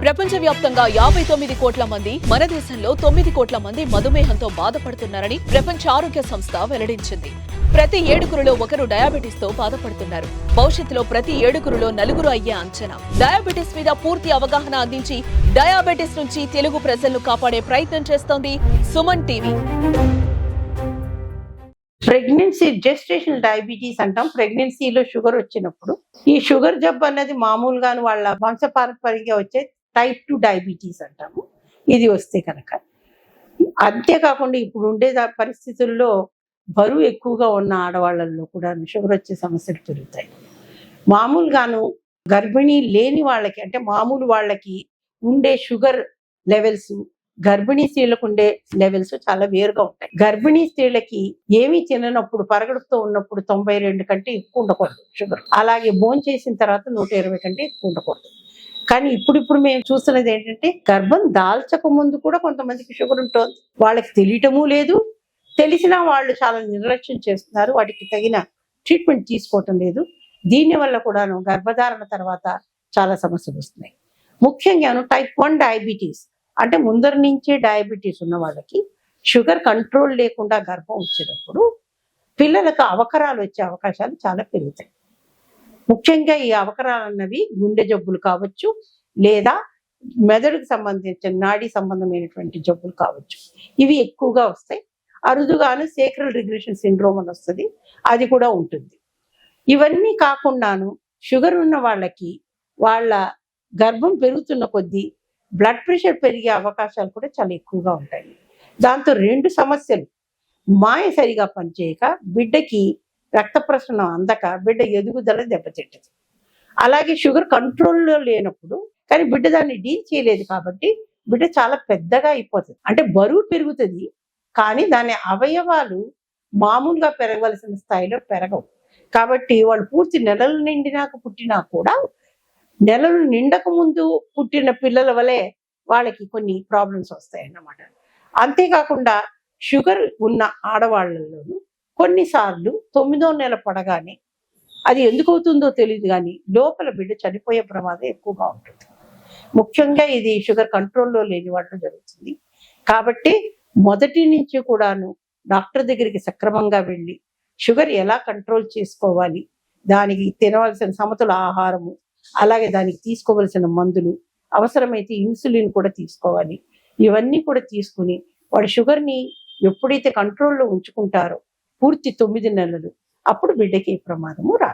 ప్రపంచవ్యాప్తంగా 59 కోట్ల మంది, మన దేశంలో 9 కోట్ల మంది మధుమేహంతో బాధపడుతున్నారని ప్రపంచ ఆరోగ్య సంస్థ వెల్లడించింది. ప్రతి 7గురిలో ఒకరు డయాబెటిస్ తో బాధపడుతున్నారు. భవిష్యత్తులో ప్రతి 7గురిలో 4 అయ్యే అంచనా. డయాబెటిస్ మీద పూర్తి అవగాహన అందించి డయాబెటిస్ నుంచి తెలుగు ప్రజలను కాపాడే ప్రయత్నం చేస్తోంది Suman TV. Pregnancy gestational diabetes అంటాం. ప్రెగ్నెన్సీలో షుగర్ వచ్చినప్పుడు ఈ షుగర్ జబ్బు అనేది మామూలుగాను వాళ్ళ వంశపారంపర్యంగా వచ్చే టైప్ 2 డయాబెటీస్ అంటాము. ఇది వస్తే కనుక అంతేకాకుండా ఇప్పుడు ఉండే పరిస్థితుల్లో బరువు ఎక్కువగా ఉన్న ఆడవాళ్ళల్లో కూడా షుగర్ వచ్చే సమస్యలు పెరుగుతాయి. మామూలుగాను గర్భిణీ లేని వాళ్ళకి అంటే మామూలు వాళ్ళకి ఉండే షుగర్ లెవెల్స్ గర్భిణీ స్త్రీలకు ఉండే లెవెల్స్ చాలా వేరుగా ఉంటాయి. గర్భిణీ స్త్రీలకి ఏమీ తిననప్పుడు పరగడుపుతో ఉన్నప్పుడు 92 కంటే ఎక్కువ ఉండకూడదు షుగర్. అలాగే భోజనం చేసిన తర్వాత 120 కంటే ఎక్కువ ఉండకూడదు. కానీ ఇప్పుడు మేము చూస్తున్నది ఏంటంటే గర్భం దాల్చక ముందు కూడా కొంతమందికి షుగర్ ఉంటుంది. వాళ్ళకి తెలియటము లేదు, తెలిసినా వాళ్ళు చాలా నిర్లక్ష్యం చేస్తున్నారు. వాటికి తగిన ట్రీట్మెంట్ తీసుకోవటం లేదు. దీనివల్ల కూడాను గర్భధారణ తర్వాత చాలా సమస్యలు వస్తున్నాయి. ముఖ్యంగాను టైప్ 1 డయాబెటీస్ అంటే ముందర నుంచే డయాబెటీస్ ఉన్న వాళ్ళకి షుగర్ కంట్రోల్ లేకుండా గర్భం వచ్చినప్పుడు పిల్లలకు అవకరాలు వచ్చే అవకాశాలు చాలా పెరుగుతాయి. ముఖ్యంగా ఈ అవకరాలు అన్నవి గుండె జబ్బులు కావచ్చు, లేదా మెదడుకు సంబంధించిన నాడీ సంబంధమైనటువంటి జబ్బులు కావచ్చు. ఇవి ఎక్కువగా వస్తాయి. అరుదుగాను సేక్రల్ రిగ్రెషన్ సిండ్రోమ్ అని వస్తుంది, అది కూడా ఉంటుంది. ఇవన్నీ కాకుండాను షుగర్ ఉన్న వాళ్ళకి వాళ్ళ గర్భం పెరుగుతున్న కొద్దీ బ్లడ్ ప్రెషర్ పెరిగే అవకాశాలు కూడా చాలా ఎక్కువగా ఉంటాయి. దాంతో 2 సమస్యలు: మాయ సరిగా పనిచేయక బిడ్డకి రక్త ప్రసరణ అందక బిడ్డ ఎదుగుదల దెబ్బతింటది. అలాగే షుగర్ కంట్రోల్లో లేనప్పుడు కానీ బిడ్డ దాన్ని డీల్ చేయలేదు కాబట్టి బిడ్డ చాలా పెద్దగా అయిపోతుంది. అంటే బరువు పెరుగుతుంది కానీ దాని అవయవాలు మామూలుగా పెరగవలసిన స్థాయిలో పెరగవు. కాబట్టి వాళ్ళు పూర్తి నెలలు నిండినాక పుట్టినా కూడా నెలలు నిండక ముందు పుట్టిన పిల్లల వలె వాళ్ళకి కొన్ని ప్రాబ్లమ్స్ వస్తాయి అన్నమాట. అంతేకాకుండా షుగర్ ఉన్న ఆడవాళ్ళలోనూ కొన్నిసార్లు 9వ నెల పడగానే అది ఎందుకు అవుతుందో తెలియదు కానీ లోపల బిడ్డ చనిపోయే ప్రమాదం ఎక్కువగా ఉంటుంది. ముఖ్యంగా ఇది షుగర్ కంట్రోల్లో లేని వాటిలో జరుగుతుంది. కాబట్టి మొదటి నుంచి కూడాను డాక్టర్ దగ్గరికి సక్రమంగా వెళ్ళి షుగర్ ఎలా కంట్రోల్ చేసుకోవాలి, దానికి తినవలసిన సమతుల ఆహారము, అలాగే దానికి తీసుకోవలసిన మందులు, అవసరమైతే ఇన్సులిన్ కూడా తీసుకోవాలి. ఇవన్నీ కూడా తీసుకుని వాడు షుగర్ని ఎప్పుడైతే కంట్రోల్లో ఉంచుకుంటారో పూర్తి 9 నెలలు, అప్పుడు బిడ్డకి ఏ ప్రమాదము రాదు.